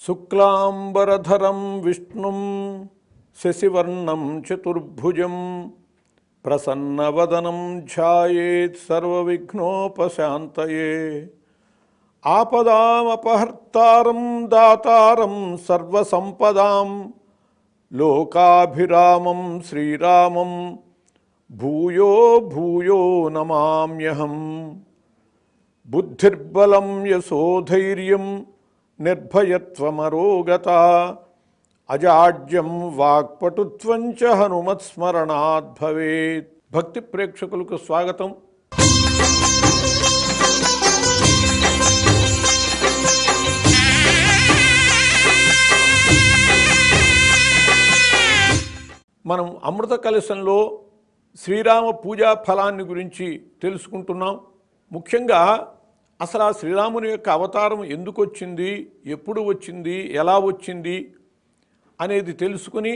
శుక్లాంబరధరం విష్ణుం శశివర్ణం చతుర్భుజం ప్రసన్నవదనం ధ్యాయేత్ సర్వవిఘ్నోపశాంతయే. ఆపదామపహర్తారం దాతారం సర్వసంపదాం లోకాభిరామం శ్రీరామం భూయో భూయో నమామ్యహం. బుద్ధిర్బలం యశోధైర్యం నిర్భయత్వమరోగత అజాడ్యం వాక్పటుత్వం చ హనుమత్స్మరణాత్ భవేత్. భక్తి ప్రేక్షకులకు స్వాగతం. మనం అమృత కలశంలో శ్రీరామ పూజా ఫలాన్ని గురించి తెలుసుకుంటున్నాం. ముఖ్యంగా అసలు ఆ శ్రీరాముని యొక్క అవతారం ఎందుకు వచ్చింది, ఎప్పుడు వచ్చింది, ఎలా వచ్చింది అనేది తెలుసుకుని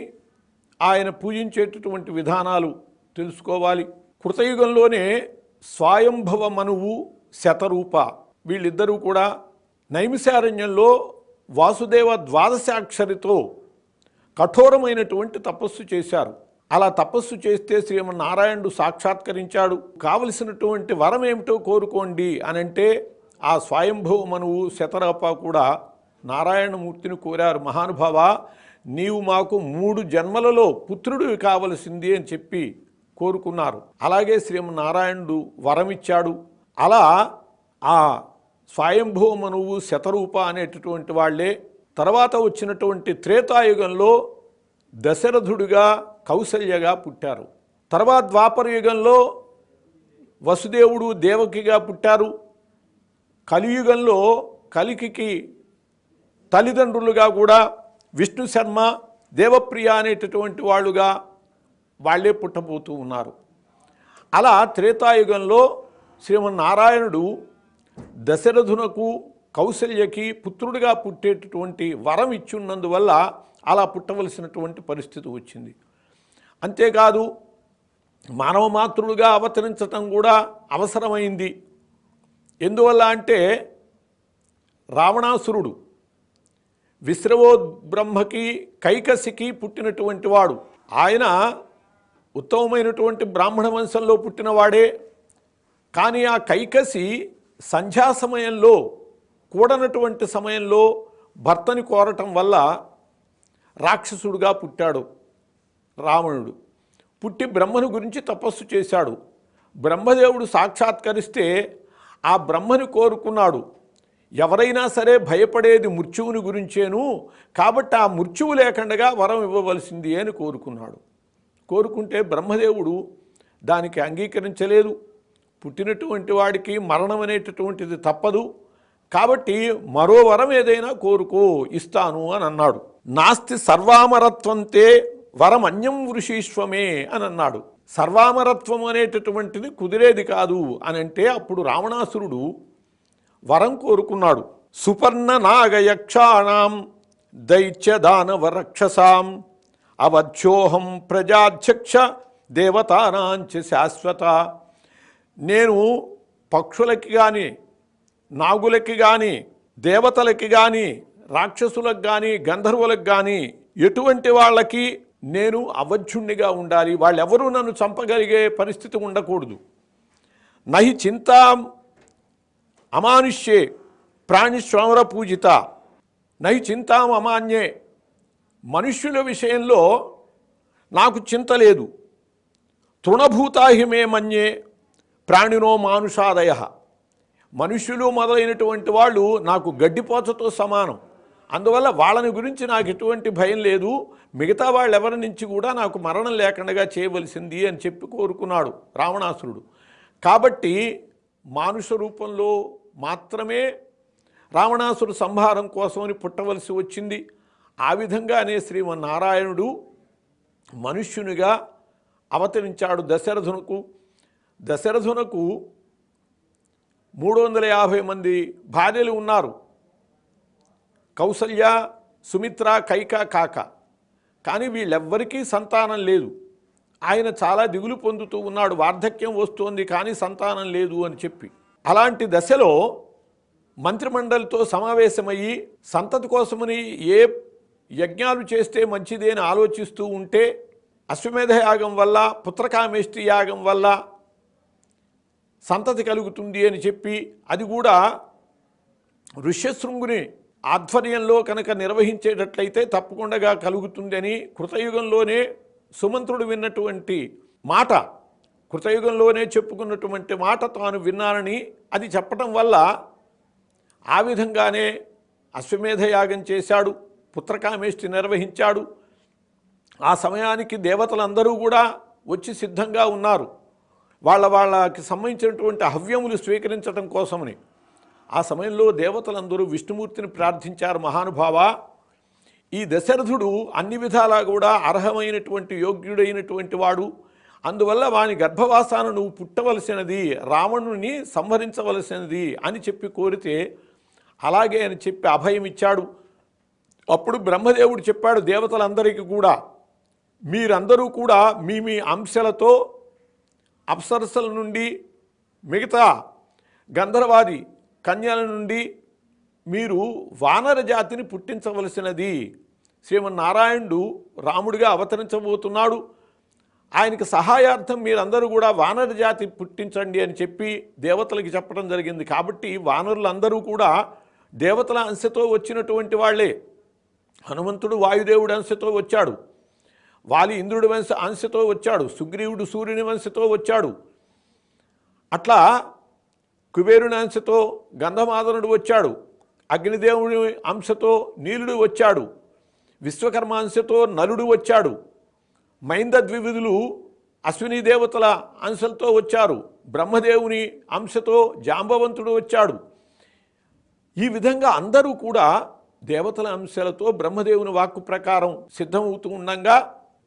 ఆయన పూజించేటటువంటి విధానాలు తెలుసుకోవాలి. కృతయుగంలోనే స్వయంభవ మనువు శతరూప వీళ్ళిద్దరూ కూడా నైమిషారణ్యంలో వాసుదేవ ద్వాదశాక్షరితో కఠోరమైనటువంటి తపస్సు చేశారు. అలా తపస్సు చేస్తే శ్రీమన్నారాయణుడు సాక్షాత్కరించాడు. కావలసినటువంటి వరం ఏమిటో కోరుకోండి అని అంటే ఆ స్వయంభవ మనువు శతరూప కూడా నారాయణమూర్తిని కోరారు. మహానుభావ, నీవు మాకు 3 జన్మలలో పుత్రుడివి కావలసింది అని చెప్పి కోరుకున్నారు. అలాగే శ్రీమన్నారాయణుడు వరమిచ్చాడు. అలా ఆ స్వయంభవ మనువు శతరూప అనేటటువంటి వాళ్లే తర్వాత వచ్చినటువంటి త్రేతాయుగంలో దశరథుడిగా కౌసల్యగా పుట్టారు. తర్వాత ద్వాపర యుగంలో వసుదేవుడు దేవకిగా పుట్టారు. కలియుగంలో కలికి తల్లిదండ్రులుగా కూడా విష్ణు శర్మ దేవప్రియ అనేటటువంటి వాళ్ళే పుట్టబోతూ ఉన్నారు. అలా త్రేతాయుగంలో శ్రీమన్నారాయణుడు దశరథునకు కౌసల్యకి పుత్రుడిగా పుట్టేటటువంటి వరం ఇచ్చున్నందువల్ల అలా పుట్టవలసినటువంటి పరిస్థితి వచ్చింది. అంతేకాదు మానవ మాతృడుగా అవతరించటం కూడా అవసరమైంది. ఎందువల్ల అంటే రావణాసురుడు విశ్రవోబ్రహ్మకి కైకసికి పుట్టినటువంటి వాడు. ఆయన ఉత్తమమైనటువంటి బ్రాహ్మణ వంశంలో పుట్టినవాడే. కానీ ఆ కైకసి సంధ్యా సమయంలో కూడనటువంటి సమయంలో భర్తని కోరటం వల్ల రాక్షసుడుగా పుట్టాడు రావణుడు. పుట్టి బ్రహ్మను గురించి తపస్సు చేశాడు. బ్రహ్మదేవుడు సాక్షాత్కరిస్తే ఆ బ్రహ్మని కోరుకున్నాడు. ఎవరైనా సరే భయపడేది మృత్యువుని గురించేను, కాబట్టి ఆ మృత్యువు లేకుండా వరం ఇవ్వవలసింది అని కోరుకున్నాడు. కోరుకుంటే బ్రహ్మదేవుడు దానికి అంగీకరించలేదు. పుట్టినటువంటి వాడికి మరణం అనేటటువంటిది తప్పదు, కాబట్టి మరో వరం ఏదైనా కోరుకో, ఇస్తాను అని అన్నాడు. నాస్తి సర్వామరత్వంతే వరం అన్యం వృషీష్వమే అని అన్నాడు. సర్వామరత్వం అనేటటువంటిది కుదిరేది కాదు అని అంటే అప్పుడు రావణాసురుడు వరం కోరుకున్నాడు. సుపర్ణ నాగయక్షాణం దైత్య దానవ రక్షసాం అవధ్యోహం ప్రజాధ్యక్ష దేవతానాంచ శాశ్వత. నేను పక్షులకి కానీ నాగులకి కానీ దేవతలకి కానీ రాక్షసులకు కానీ గంధర్వులకు కానీ ఎటువంటి వాళ్ళకి నేను అవధ్యుణ్ణిగా ఉండాలి. వాళ్ళెవరూ నన్ను చంపగలిగే పరిస్థితి ఉండకూడదు. నహి చింతా అమానుష్యే ప్రాణిశ్రవర పూజిత నహి చింతాం అమాన్యే. మనుష్యుల విషయంలో నాకు చింత లేదు. తృణభూతాహిమే మన్యే ప్రాణినో మానుషాదయ. మనుష్యులు మొదలైనటువంటి వాళ్ళు నాకు గడ్డిపోచతో సమానం. అందువల్ల వాళ్ళని గురించి నాకు ఎటువంటి భయం లేదు. మిగతా వాళ్ళెవరి నుంచి కూడా నాకు మరణం లేకుండా చేయవలసింది అని చెప్పి కోరుకున్నాడు రావణాసురుడు. కాబట్టి మానుష రూపంలో మాత్రమే రావణాసురు సంహారం కోసమని పుట్టవలసి వచ్చింది. ఆ విధంగానే శ్రీమన్నారాయణుడు మనుష్యునిగా అవతరించాడు దశరథునకు. దశరథునకు 350 మంది భార్యలు ఉన్నారు. కౌసల్య, సుమిత్ర, కైక, కాక. కానీ వీళ్ళెవ్వరికీ సంతానం లేదు. ఆయన చాలా దిగులు పొందుతూ ఉన్నాడు. వార్ధక్యం వస్తోంది కానీ సంతానం లేదు అని చెప్పి. అలాంటి దశలో మంత్రిమండలితో సమావేశమయ్యి సంతతి కోసమని ఏ యజ్ఞాలు చేస్తే మంచిది అని ఆలోచిస్తూ ఉంటే అశ్వమేధ యాగం వల్ల పుత్రకామేష్టి యాగం వల్ల సంతతి కలుగుతుంది అని చెప్పి అది కూడా ఋష్యశృంగుని ఆధ్వర్యంలో కనుక నిర్వహించేటట్లయితే తప్పకుండా కలుగుతుందని కృతయుగంలోనే సుమంత్రుడు విన్నటువంటి మాట, కృతయుగంలోనే చెప్పుకున్నటువంటి మాట తాను విన్నానని అది చెప్పటం వల్ల ఆ విధంగానే అశ్వమేధ యాగం చేశాడు, పుత్రకామేష్టి నిర్వహించాడు. ఆ సమయానికి దేవతలందరూ కూడా వచ్చి సిద్ధంగా ఉన్నారు వాళ్ళకి సంబంధించినటువంటి హవ్యములు స్వీకరించడం కోసమని. ఆ సమయంలో దేవతలందరూ విష్ణుమూర్తిని ప్రార్థించారు, మహానుభావ ఈ దశరథుడు అన్ని విధాలా కూడా అర్హమైనటువంటి యోగ్యుడైనటువంటి వాడు, అందువల్ల వాని గర్భవాసాన నువ్వు పుట్టవలసినది, రావణుని సంహరించవలసినది అని చెప్పి కోరితే అలాగే అని చెప్పి అభయం ఇచ్చాడు. అప్పుడు బ్రహ్మదేవుడు చెప్పాడు దేవతలందరికీ కూడా, మీరందరూ కూడా మీ మీ అంశలతో అప్సరసల నుండి మిగతా గంధర్వాది కన్యల నుండి మీరు వానర జాతిని పుట్టించవలసినది. శ్రీమన్నారాయణుడు రాముడిగా అవతరించబోతున్నాడు, ఆయనకి సహాయార్థం మీరందరూ కూడా వానర జాతి పుట్టించండి అని చెప్పి దేవతలకి చెప్పడం జరిగింది. కాబట్టి వానరులందరూ కూడా దేవతల అంశతో వచ్చినటువంటి వాళ్ళే. హనుమంతుడు వాయుదేవుడి అంశతో వచ్చాడు, వాలి ఇంద్రుడి అంశతో వచ్చాడు, సుగ్రీవుడు సూర్యుని వంశతో వచ్చాడు. అట్లా కుబేరుని అంశతో గంధమాదనుడు వచ్చాడు, అగ్నిదేవుని అంశతో నీలుడు వచ్చాడు, విశ్వకర్మ అంశతో నలుడు వచ్చాడు, మైంద ద్వివిధులు అశ్విని దేవతల అంశలతో వచ్చారు, బ్రహ్మదేవుని అంశతో జాంబవంతుడు వచ్చాడు. ఈ విధంగా అందరూ కూడా దేవతల అంశాలతో బ్రహ్మదేవుని వాక్కు ప్రకారం సిద్ధమవుతూ ఉండగా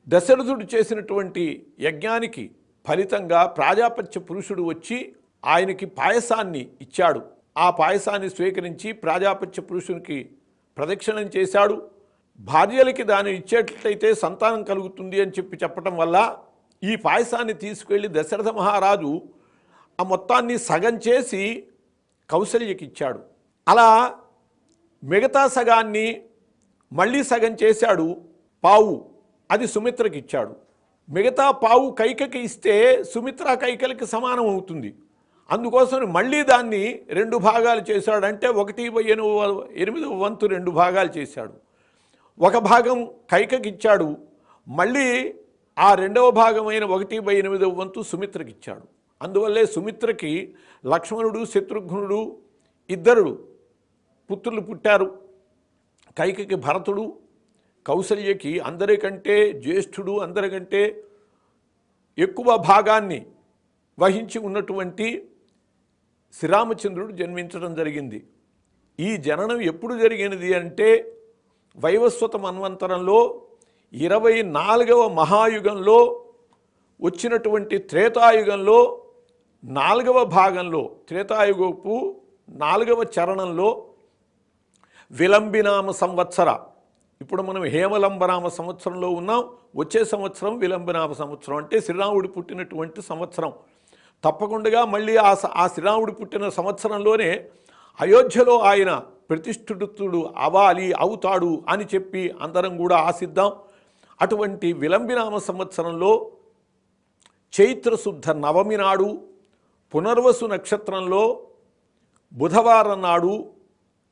దశరథుడు చేసినటువంటి యజ్ఞానికి ఫలితంగా ప్రాజాపత్య పురుషుడు వచ్చి ఆయనకి పాయసాన్ని ఇచ్చాడు. ఆ పాయసాన్ని స్వీకరించి ప్రాజాపత్య పురుషునికి ప్రదక్షిణం చేశాడు. భార్యలకి దాన్ని ఇచ్చేటట్లయితే సంతానం కలుగుతుంది అని చెప్పటం వల్ల ఈ పాయసాన్ని తీసుకెళ్ళి దశరథ మహారాజు ఆ మొత్తాన్ని సగం చేసి కౌసల్యకి ఇచ్చాడు. అలా మిగతా సగాన్ని మళ్ళీ సగం చేశాడు, పావు అది సుమిత్రకి ఇచ్చాడు. మిగతా పావు కైకకి ఇస్తే సుమిత్ర కైకలకి సమానం అవుతుంది. అందుకోసం మళ్ళీ దాన్ని 2 భాగాలు చేశాడు. అంటే 1/8 వంతు 2 భాగాలు చేశాడు. ఒక భాగం కైకకి ఇచ్చాడు, మళ్ళీ ఆ 2వ భాగమైన 1/8 వంతు సుమిత్రకి ఇచ్చాడు. అందువల్లే సుమిత్రకి లక్ష్మణుడు శత్రుఘ్నుడు 2 పుత్రులు పుట్టారు. కైకకి భరతుడు, కౌసల్యకి అందరికంటే జ్యేష్ఠుడు, అందరికంటే ఎక్కువ భాగాన్ని వహించి ఉన్నటువంటి శ్రీరామచంద్రుడు జన్మించడం జరిగింది. ఈ జననం ఎప్పుడు జరిగినది అంటే వైవస్వత మన్వంతరంలో 24వ మహాయుగంలో వచ్చినటువంటి త్రేతాయుగంలో 4వ భాగంలో, త్రేతాయుగపు 4వ చరణంలో విలంబినామ సంవత్సర, ఇప్పుడు మనం హేమలంబనామ సంవత్సరంలో ఉన్నాం. వచ్చే సంవత్సరం విలంబనామ సంవత్సరం, అంటే శ్రీరాముడు పుట్టినటువంటి సంవత్సరం. తప్పకుండా మళ్ళీ ఆ శ్రీరాముడు పుట్టిన సంవత్సరంలోనే అయోధ్యలో ఆయన ప్రతిష్ఠితుడు అవుతాడు అని చెప్పి అందరం కూడా ఆశిద్దాం. అటువంటి విలంబినామ సంవత్సరంలో చైత్రశుద్ధ నవమి నాడు పునర్వసు నక్షత్రంలో బుధవారం నాడు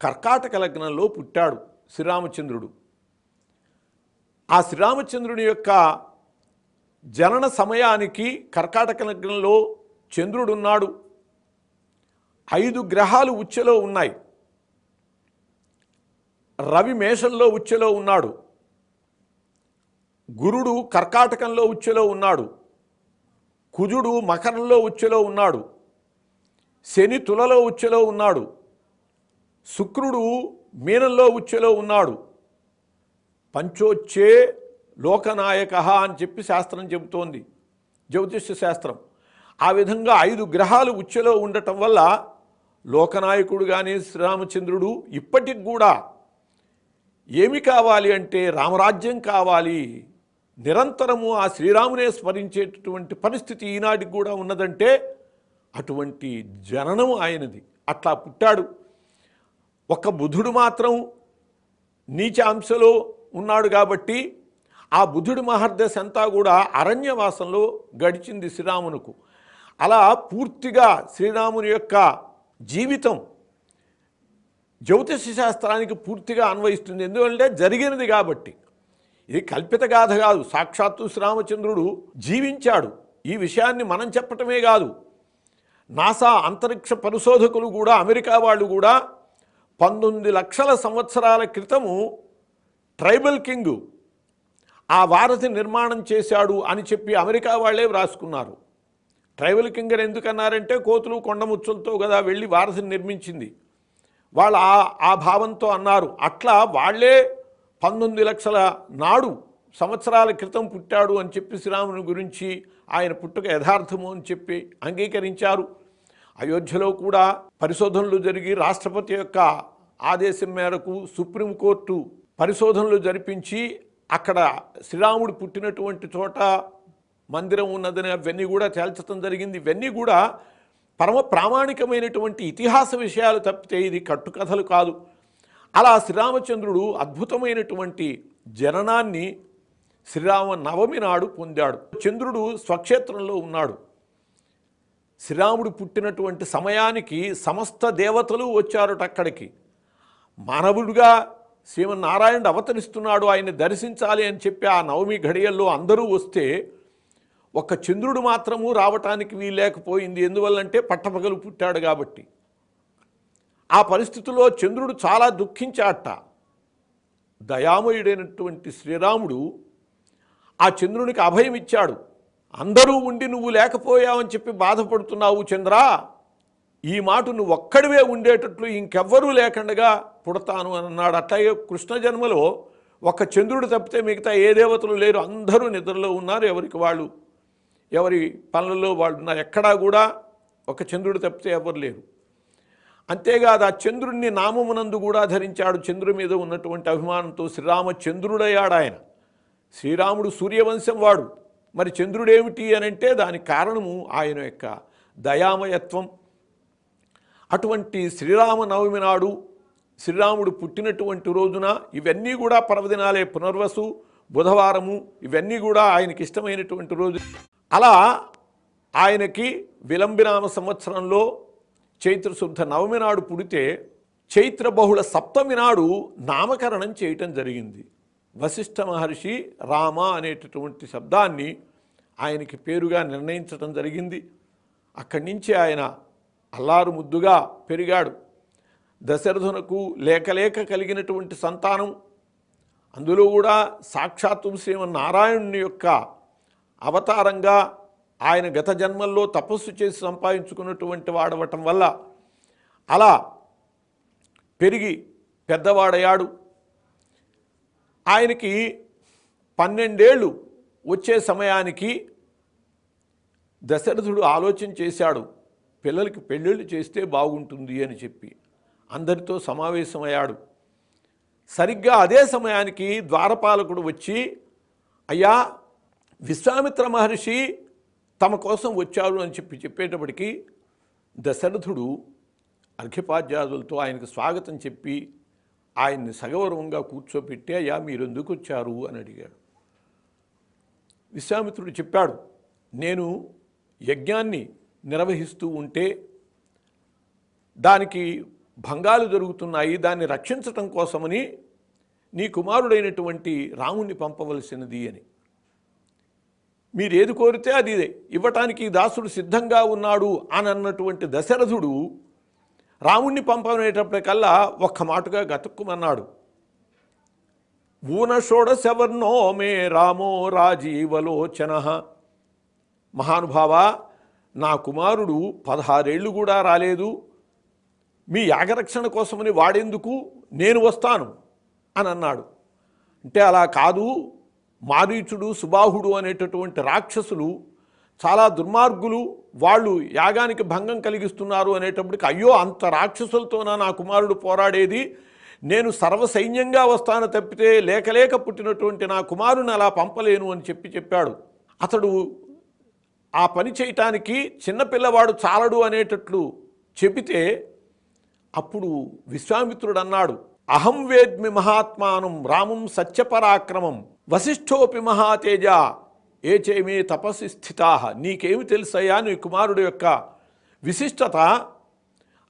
కర్కాటక లగ్నంలో పుట్టాడు శ్రీరామచంద్రుడు. ఆ శ్రీరామచంద్రుని యొక్క జనన సమయానికి కర్కాటక లగ్నంలో చంద్రుడున్నాడు. 5 గ్రహాలు ఉచ్ఛలో ఉన్నాయి. రవి మేషంలో ఉచ్ఛలో ఉన్నాడు, గురుడు కర్కాటకంలో ఉచ్ఛలో ఉన్నాడు, కుజుడు మకరంలో ఉచ్ఛలో ఉన్నాడు, శని తులలో ఉచ్ఛలో ఉన్నాడు, శుక్రుడు మీనంలో ఉచ్ఛలో ఉన్నాడు. పంచోచ్చే లోకనాయక అని చెప్పి శాస్త్రం చెబుతోంది, జ్యోతిష్య శాస్త్రం. ఆ విధంగా 5 గ్రహాలు ఉచ్ఛలో ఉండటం వల్ల లోకనాయకుడు కానీ శ్రీరామచంద్రుడు ఇప్పటికి కూడా ఏమి కావాలి అంటే రామరాజ్యం కావాలి, నిరంతరము ఆ శ్రీరామునే స్మరించేటటువంటి పరిస్థితి ఈనాటికి కూడా ఉన్నదంటే అటువంటి జననం ఆయనది. అట్లా పుట్టాడు. ఒక్క బుధుడు మాత్రం నీచ అంశలో ఉన్నాడు కాబట్టి ఆ బుధుడి మహర్దశ అంతా కూడా అరణ్యవాసంలో గడిచింది శ్రీరామునకు. అలా పూర్తిగా శ్రీరాముని యొక్క జీవితం జ్యోతిష శాస్త్రానికి పూర్తిగా అన్వయిస్తుంది. ఎందుకంటే జరిగినది కాబట్టి. ఇది కల్పిత గాథ కాదు, సాక్షాత్తు శ్రీరామచంద్రుడు జీవించాడు. ఈ విషయాన్ని మనం చెప్పటమే కాదు, నాసా అంతరిక్ష పరిశోధకులు కూడా, అమెరికా వాళ్ళు కూడా 19 లక్షల సంవత్సరాల క్రితము ట్రైబల్ కింగ్ ఆ వారధి నిర్మాణం చేశాడు అని చెప్పి అమెరికా వాళ్ళే వ్రాసుకున్నారు. ట్రైబల్ కింగ్ అని ఎందుకన్నారంటే కోతులు కొండముచ్చులతో కదా వెళ్ళి వారధిని నిర్మించింది. వాళ్ళు ఆ భావంతో అన్నారు. అట్లా వాళ్లే 19 లక్షల నాడు సంవత్సరాల క్రితం పుట్టాడు అని చెప్పి శ్రీరాముని గురించి ఆయన పుట్టుక యథార్థము అని చెప్పి అంగీకరించారు. అయోధ్యలో కూడా పరిశోధనలు జరిగి రాష్ట్రపతి యొక్క ఆదేశం మేరకు సుప్రీంకోర్టు పరిశోధనలు జరిపించి అక్కడ శ్రీరాముడు పుట్టినటువంటి చోట మందిరం ఉన్నదని అవన్నీ కూడా తేల్చడం జరిగింది. ఇవన్నీ కూడా పరమ ప్రామాణికమైనటువంటి ఇతిహాస విషయాలు తప్పితే ఇది కట్టుకథలు కాదు. అలా శ్రీరామచంద్రుడు అద్భుతమైనటువంటి జననాన్ని శ్రీరామ నవమి నాడు పొందాడు. చంద్రుడు స్వక్షేత్రంలో ఉన్నాడు. శ్రీరాముడు పుట్టినటువంటి సమయానికి సమస్త దేవతలు వచ్చారట అక్కడికి. మానవుడిగా శ్రీమన్నారాయణుడు అవతరిస్తున్నాడు, ఆయన్ని దర్శించాలి అని చెప్పి ఆ నవమి ఘడియల్లో అందరూ వస్తే ఒక్క చంద్రుడు మాత్రము రావటానికి వీల్లేకపోయింది. ఎందువల్లంటే పట్టపగలు పుట్టాడు కాబట్టి. ఆ పరిస్థితిలో చంద్రుడు చాలా దుఃఖించాట. దయామయుడైనటువంటి శ్రీరాముడు ఆ చంద్రునికి అభయం ఇచ్చాడు. అందరూ ఉండి నువ్వు లేకపోయావని చెప్పి బాధపడుతున్నావు చంద్రా, ఈ మాట నువ్వు ఒక్కడివే ఉండేటట్లు ఇంకెవ్వరూ లేకుండా పుడతాను అని అన్నాడు. అట్లాగే కృష్ణ జన్మలో ఒక్క చంద్రుడు తప్పితే మిగతా ఏ దేవతలు లేరు, అందరూ నిద్రలో ఉన్నారు, ఎవరికి వాళ్ళు ఎవరి పనులలో వాళ్ళు ఉన్నారు. ఎక్కడా కూడా ఒక చంద్రుడు తప్పితే ఎవరు లేరు. అంతేకాదు ఆ చంద్రుడిని నామమునందు కూడా ధరించాడు. చంద్రుడి మీద ఉన్నటువంటి అభిమానంతో శ్రీరామచంద్రుడయ్యాడు ఆయన. శ్రీరాముడు సూర్యవంశం వాడు, మరి చంద్రుడేమిటి అని అంటే దానికి కారణము ఆయన యొక్క దయామయత్వం. అటువంటి శ్రీరామనవమి నాడు శ్రీరాముడు పుట్టినటువంటి రోజున ఇవన్నీ కూడా పర్వదినాలే. పునర్వసు, బుధవారము, ఇవన్నీ కూడా ఆయనకి ఇష్టమైనటువంటి రోజు. అలా ఆయనకి విలంబినామ సంవత్సరంలో చైత్రశుద్ధ నవమి నాడు పుడితే చైత్ర బహుళ సప్తమి నాడు నామకరణం చేయటం జరిగింది. వశిష్ఠ మహర్షి రామ అనేటటువంటి శబ్దాన్ని ఆయనకి పేరుగా నిర్ణయించటం జరిగింది. అక్కడి నుంచి ఆయన అల్లారు ముద్దుగా పెరిగాడు. దశరథునకు లేక కలిగినటువంటి సంతానం, అందులో కూడా సాక్షాత్తు శ్రీమన్నారాయణుని యొక్క అవతారంగా ఆయన గత జన్మల్లో తపస్సు చేసి సంపాదించుకున్నటువంటి వాడవటం వల్ల అలా పెరిగి పెద్దవాడయ్యాడు. ఆయనకి 12 ఏళ్ళు వచ్చే సమయానికి దశరథుడు ఆలోచన చేశాడు, పిల్లలకి పెళ్ళిళ్ళు చేస్తే బాగుంటుంది అని చెప్పి అందరితో సమావేశమయ్యాడు. సరిగ్గా అదే సమయానికి ద్వారపాలకుడు వచ్చి, అయ్యా విశ్వామిత్ర మహర్షి తమ కోసం వచ్చారు అని చెప్పేటప్పటికీ దశరథుడు అర్ఘ్యపాద్యాదులతో ఆయనకు స్వాగతం చెప్పి ఆయన్ని సగౌరవంగా కూర్చోపెట్టి, అయ్యా మీరు ఎందుకు వచ్చారు అని అడిగాడు. విశ్వామిత్రుడు చెప్పాడు, నేను యజ్ఞాన్ని నిర్వహిస్తూ ఉంటే దానికి భంగాలు జరుగుతున్నాయి, దాన్ని రక్షించటం కోసమని నీ కుమారుడైనటువంటి రాముణ్ణి పంపవలసినది అని. మీరు ఏది కోరితే అది ఇవ్వటానికి దాసుడు సిద్ధంగా ఉన్నాడు అని అన్నటువంటి దశరథుడు రాముణ్ణి పంపనేటప్పటికల్లా ఒక్క మాటగా గతుక్కుమన్నాడు, ఊనషోడశవర్ణో మే రామో రాజీవలోచన. మహానుభావ, నా కుమారుడు 16 ఏళ్ళు కూడా రాలేదు, మీ యాగరక్షణ కోసమని వాడేందుకు, నేను వస్తాను అని అన్నాడు. అంటే అలా కాదు, మారీచుడు సుబాహుడు అనేటటువంటి రాక్షసులు చాలా దుర్మార్గులు, వాళ్ళు యాగానికి భంగం కలిగిస్తున్నారు అనేటప్పటికి, అయ్యో అంత రాక్షసులతోనా నా కుమారుడు పోరాడేది, నేను సర్వసైన్యంగా వస్తాను తప్పితే లేక పుట్టినటువంటి నా కుమారుని అలా పంపలేను అని చెప్పాడు. అతడు ఆ పని చేయటానికి చిన్నపిల్లవాడు చాలడు అనేటట్లు చెబితే అప్పుడు విశ్వామిత్రుడు అన్నాడు, అహం వేద్మి మహాత్మానం రామం సత్యపరాక్రమం వశిష్ఠోపి మహాతేజ ఏ చేమే తపస్సి స్థితా. నీకేమి తెలుసయ్యా నీ కుమారుడు యొక్క విశిష్టత?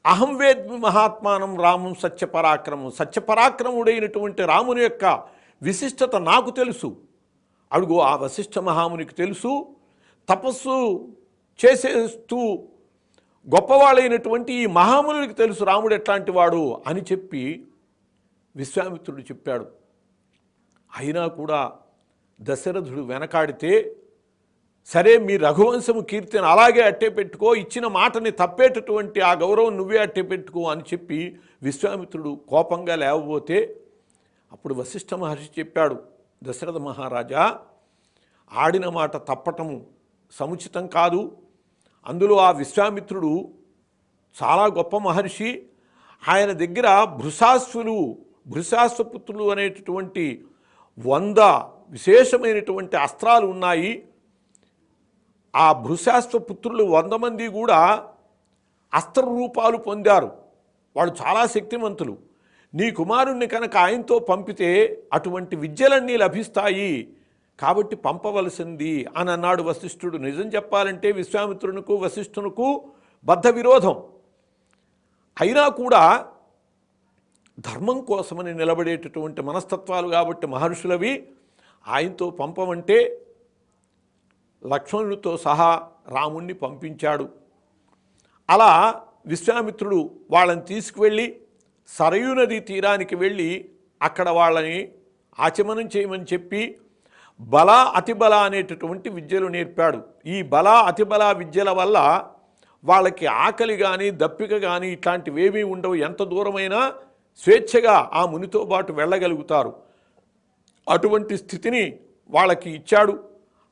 అహం వేద్మి మహాత్మానం రామం సత్యపరాక్రమం, సత్యపరాక్రముడైనటువంటి రాముని యొక్క విశిష్టత నాకు తెలుసు. అడుగు ఆ వశిష్ఠ మహామునికి తెలుసు, తపస్సు చేసేస్తూ గొప్పవాళ్ళైనటువంటి ఈ మహామునికి తెలుసు రాముడు ఎట్లాంటి వాడు అని చెప్పి విశ్వామిత్రుడు చెప్పాడు. అయినా కూడా దశరథుడు వెనకాడితే, సరే మీ రఘువంశము కీర్తిని అలాగే అట్టే పెట్టుకో, ఇచ్చిన మాటని తప్పేటటువంటి ఆ గౌరవం నువ్వే అట్టే పెట్టుకో అని చెప్పి విశ్వామిత్రుడు కోపంగా లేవబోతే అప్పుడు వశిష్ఠ మహర్షి చెప్పాడు, దశరథ మహారాజా, ఆడిన మాట తప్పటము సముచితం కాదు. అందులో ఆ విశ్వామిత్రుడు చాలా గొప్ప మహర్షి. ఆయన దగ్గర భృశాశ్వపుత్రులు అనేటటువంటి 100 విశేషమైనటువంటి అస్త్రాలు ఉన్నాయి. ఆ భృశాశ్వపుత్రులు 100 మంది కూడా అస్త్ర రూపాలు పొందారు. వాళ్ళు చాలా శక్తివంతులు. నీ కుమారుణ్ణి కనుక ఆయనతో పంపితే అటువంటి విద్యలన్నీ లభిస్తాయి, కాబట్టి పంపవలసింది అని అన్నాడు వశిష్ఠుడు. నిజం చెప్పాలంటే విశ్వామిత్రునికు వశిష్ఠునకు బద్ధ విరోధం. అయినా కూడా ధర్మం కోసమని నిలబడేటటువంటి మనస్తత్వాలు కాబట్టి మహర్షులవి ఆయనతో పంపమంటే లక్ష్మణుడితో సహా రాముణ్ణి పంపించాడు. అలా విశ్వామిత్రుడు వాళ్ళని తీసుకువెళ్ళి సరయూ నది తీరానికి వెళ్ళి అక్కడ వాళ్ళని ఆచమనం చేయమని చెప్పి బల అతిబల అనేటటువంటి విద్యలు నేర్పాడు. ఈ బల అతిబల విద్యల వల్ల వాళ్ళకి ఆకలి కానీ దప్పిక కానీ ఇట్లాంటివేమీ ఉండవు. ఎంత దూరమైనా స్వేచ్ఛగా ఆ మునితో పాటు వెళ్ళగలుగుతారు. అటువంటి స్థితిని వాళ్ళకి ఇచ్చాడు.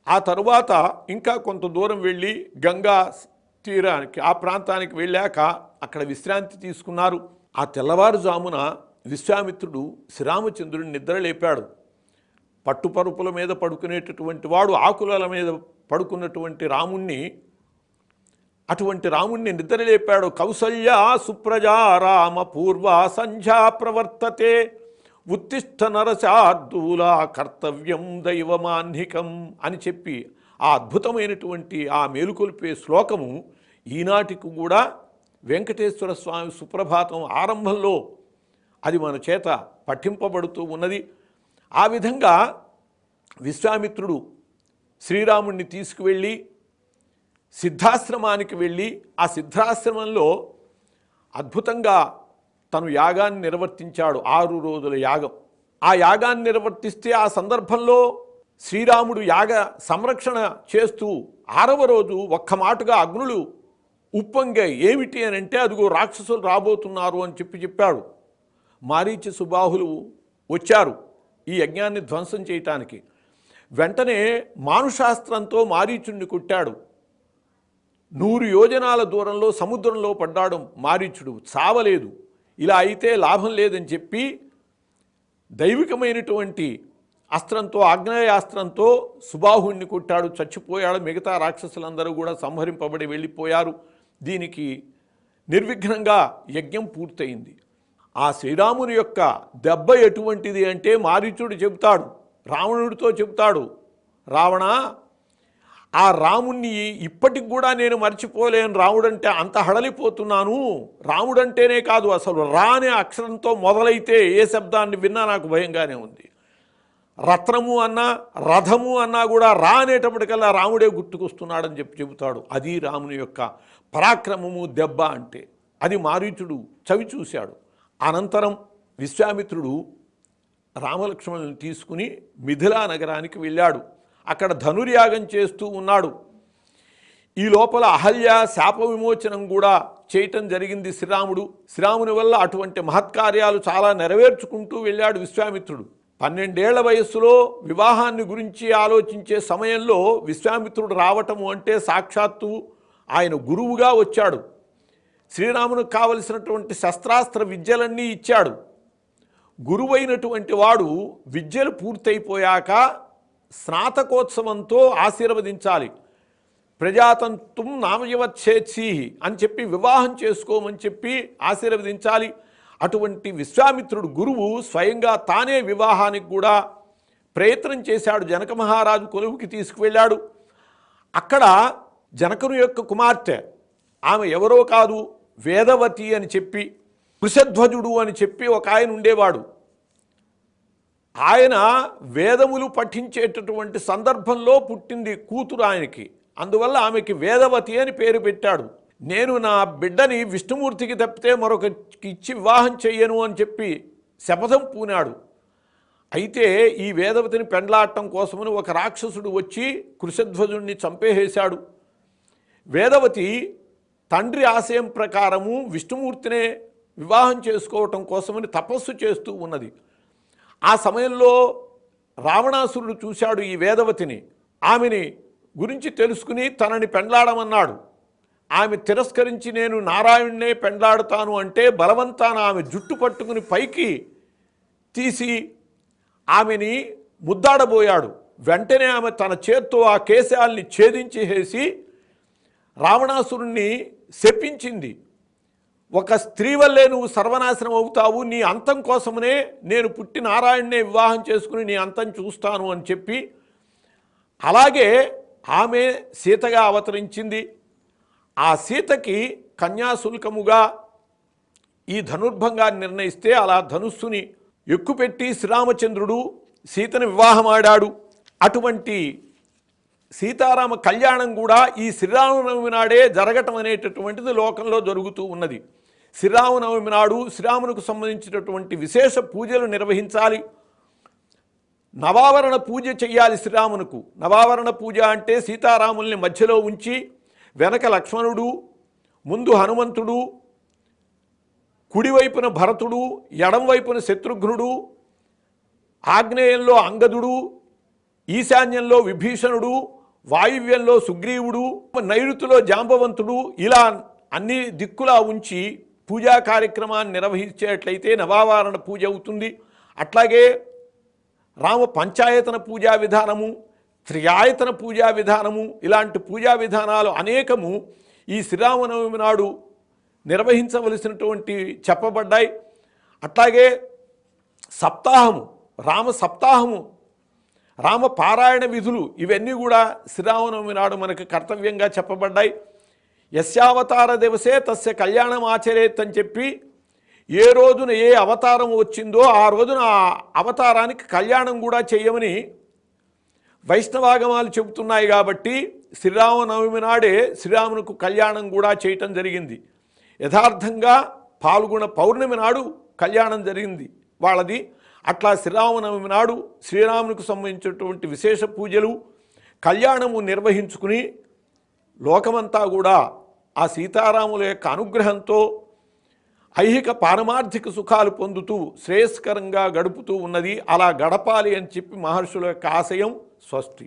ఆ తరువాత ఇంకా కొంత దూరం వెళ్ళి గంగా తీరానికి ఆ ప్రాంతానికి వెళ్ళాక అక్కడ విశ్రాంతి తీసుకున్నారు. ఆ తెల్లవారుజామున విశ్వామిత్రుడు శ్రీరామచంద్రుడిని నిద్రలేపాడు. పట్టుపరుపుల మీద పడుకునేటటువంటి వాడు ఆకుల మీద పడుకున్నటువంటి అటువంటి రాముణ్ణి నిద్రలేపాడు. కౌసల్య సుప్రజా రామ పూర్వ సంధ్యా ప్రవర్తతే ఉత్తిష్ట నరశార్దూల కర్తవ్యం దైవమాన్నికం అని చెప్పి ఆ అద్భుతమైనటువంటి ఆ మేలుకొల్పే శ్లోకము ఈనాటికి కూడా వెంకటేశ్వర స్వామి సుప్రభాతం ఆరంభంలో అది మన చేత పఠింపబడుతూ ఉన్నది. ఆ విధంగా విశ్వామిత్రుడు శ్రీరాముణ్ణి తీసుకువెళ్ళి సిద్ధాశ్రమానికి వెళ్ళి ఆ సిద్ధాశ్రమంలో అద్భుతంగా తను యాగాన్ని నిర్వర్తించాడు. 6 రోజుల యాగం. ఆ యాగాన్ని నిర్వర్తిస్తే ఆ సందర్భంలో శ్రీరాముడు యాగ సంరక్షణ చేస్తూ 6వ రోజు ఒక్క మాటుగా అగ్నులు ఉప్పొంగాయి. ఏమిటి అని అంటే అదిగో రాక్షసులు రాబోతున్నారు అని చెప్పాడు. మారీచి సుబాహులు వచ్చారు ఈ యజ్ఞాన్ని ధ్వంసం చేయటానికి. వెంటనే మానుషాస్త్రంతో మారీచుడిని కొట్టాడు. 100 యోజనాల దూరంలో సముద్రంలో పడ్డాడు మారీచుడు, చావలేదు. ఇలా అయితే లాభం లేదని చెప్పి దైవికమైనటువంటి అస్త్రంతో ఆగ్నేయాస్త్రంతో సుబాహుణ్ణి కొట్టాడు, చచ్చిపోయాడు. మిగతా రాక్షసులందరూ కూడా సంహరింపబడి వెళ్ళిపోయారు. దీనికి నిర్విఘ్నంగా యజ్ఞం పూర్తయింది. ఆ శ్రీరాముని యొక్క దెబ్బ ఎటువంటిది అంటే మారీచుడు చెబుతాడు, రావణుడితో చెబుతాడు, రావణ ఆ రాముణ్ణి ఇప్పటికి కూడా నేను మర్చిపోలేను. రాముడంటే అంత హడలిపోతున్నాను. రాముడంటేనే కాదు, అసలు రా అనే అక్షరంతో మొదలైతే ఏ శబ్దాన్ని విన్నా నాకు భయంగానే ఉంది. రత్నము అన్నా రథము అన్నా కూడా రా అనేటప్పటికల్లా రాముడే గుర్తుకొస్తున్నాడని చెబుతాడు. అది రాముని యొక్క పరాక్రమము దెబ్బ అంటే. అది మారీచుడు చవి చూశాడు. అనంతరం విశ్వామిత్రుడు రామలక్ష్మణులను తీసుకుని మిథిలా నగరానికి వెళ్ళాడు. అక్కడ ధనుర్యాగం చేస్తూ ఉన్నాడు. ఈ లోపల అహల్య శాప విమోచనం కూడా చేయటం జరిగింది శ్రీరాముని వల్ల అటువంటి మహత్కార్యాలు చాలా నెరవేర్చుకుంటూ వెళ్ళాడు విశ్వామిత్రుడు. 12 ఏళ్ల వయస్సులో వివాహాన్ని గురించి ఆలోచించే సమయంలో విశ్వామిత్రుడు రావటము అంటే సాక్షాత్తు ఆయన గురువుగా వచ్చాడు. శ్రీరామునికి కావలసినటువంటి శస్త్రాస్త్ర విద్యలన్నీ ఇచ్చాడు. గురువైనటువంటి వాడు విద్యలు పూర్తయిపోయాక స్నాతకోత్సవంతో ఆశీర్వదించాలి. ప్రజాతంతుం నామయవచ్చేత్సి అని చెప్పి వివాహం చేసుకోమని చెప్పి ఆశీర్వదించాలి. అటువంటి విశ్వామిత్రుడు గురువు స్వయంగా తానే వివాహానికి కూడా ప్రయత్నం చేశాడు. జనక మహారాజు కొలువుకి తీసుకువెళ్ళాడు. అక్కడ జనకుని యొక్క కుమార్తె, ఆమె ఎవరో కాదు, వేదవతి అని చెప్పి, వృషధ్వజుడు అని చెప్పి ఒక ఆయన ఉండేవాడు. ఆయన వేదములు పఠించేటటువంటి సందర్భంలో పుట్టింది కూతురు ఆయనకి. అందువల్ల ఆమెకి వేదవతి అని పేరు పెట్టాడు. నేను నా బిడ్డని విష్ణుమూర్తికి తప్పితే మరొకరికి ఇచ్చి వివాహం చెయ్యను అని చెప్పి శపథం పూనాడు. అయితే ఈ వేదవతిని పెండ్లాడటం కోసమని ఒక రాక్షసుడు వచ్చి కృషధ్వజుడిని చంపేసేశాడు. వేదవతి తండ్రి ఆశయం ప్రకారము విష్ణుమూర్తినే వివాహం చేసుకోవటం కోసమని తపస్సు చేస్తూ ఉన్నది. ఆ సమయంలో రావణాసురుడు చూశాడు ఈ వేదవతిని. ఆమెని గురించి తెలుసుకుని తనని పెండ్లాడమన్నాడు. ఆమె తిరస్కరించి నేను నారాయణ్ణే పెండ్లాడుతాను అంటే బలవంతాన ఆమె జుట్టు పట్టుకుని పైకి తీసి ఆమెని ముద్దాడబోయాడు. వెంటనే ఆమె తన చేత్తో ఆ కేశాల్ని ఛేదించేసి రావణాసురుణ్ణి శపించింది. ఒక స్త్రీ వల్లే నువ్వు సర్వనాశనం అవుతావు, నీ అంతం కోసమనే నేను పుట్టి నారాయణ్ణే వివాహం చేసుకుని నీ అంతం చూస్తాను అని చెప్పి, అలాగే ఆమె సీతగా అవతరించింది. ఆ సీతకి కన్యాశుల్కముగా ఈ ధనుర్భంగాన్ని నిర్ణయిస్తే అలా ధనుస్సుని ఎక్కుపెట్టి శ్రీరామచంద్రుడు సీతను వివాహమాడాడు. అటువంటి సీతారామ కళ్యాణం కూడా ఈ శ్రీరామనవమి నాడే జరగటం అనేటటువంటిది లోకంలో జరుగుతూ ఉన్నది. శ్రీరామనవమి నాడు శ్రీరామునికి సంబంధించినటువంటి విశేష పూజలు నిర్వహించాలి. నవావరణ పూజ చెయ్యాలి శ్రీరామునకు. నవావరణ పూజ అంటే సీతారాముల్ని మధ్యలో ఉంచి వెనక లక్ష్మణుడు, ముందు హనుమంతుడు, కుడివైపున భరతుడు, ఎడంవైపున శత్రుఘ్నుడు, ఆగ్నేయంలో అంగదుడు, ఈశాన్యంలో విభీషణుడు, వాయువ్యంలో సుగ్రీవుడు, నైరుతిలో జాంబవంతుడు, ఇలా అన్ని దిక్కులా ఉంచి పూజా కార్యక్రమాన్ని నిర్వహించేట్లయితే నవావరణ పూజ అవుతుంది. అట్లాగే రామ పంచాయతన పూజా విధానము, త్రియాయతన పూజా విధానము, ఇలాంటి పూజా విధానాలు అనేకము ఈ శ్రీరామనవమి నాడు నిర్వహించవలసినటువంటి చెప్పబడ్డాయి. అట్లాగే సప్తాహము, రామ సప్తాహము, రామ పారాయణ విధులు, ఇవన్నీ కూడా శ్రీరామనవమి నాడు మనకు కర్తవ్యంగా చెప్పబడ్డాయి. యస్యావతార దివసే తస్య కళ్యాణం ఆచరేత్ అని చెప్పి, ఏ రోజున ఏ అవతారం వచ్చిందో ఆ రోజున ఆ అవతారానికి కళ్యాణం కూడా చేయమని వైష్ణవాగమాలు చెబుతున్నాయి. కాబట్టి శ్రీరామనవమి నాడే శ్రీరామునకు కళ్యాణం కూడా చేయటం జరిగింది. యథార్థంగా పాల్గొన పౌర్ణమి నాడు కళ్యాణం జరిగింది వాళ్ళది. అట్లా శ్రీరామనవమి నాడు శ్రీరామునికి సంబంధించినటువంటి విశేష పూజలు, కళ్యాణము నిర్వహించుకుని లోకమంతా కూడా ఆ సీతారాముల యొక్క అనుగ్రహంతో ఐహిక పారమార్థిక సుఖాలు పొందుతూ శ్రేయస్కరంగా గడుపుతూ ఉన్నది. అలా గడపాలి అని చెప్పి మహర్షుల యొక్క ఆశయం. స్వస్తి.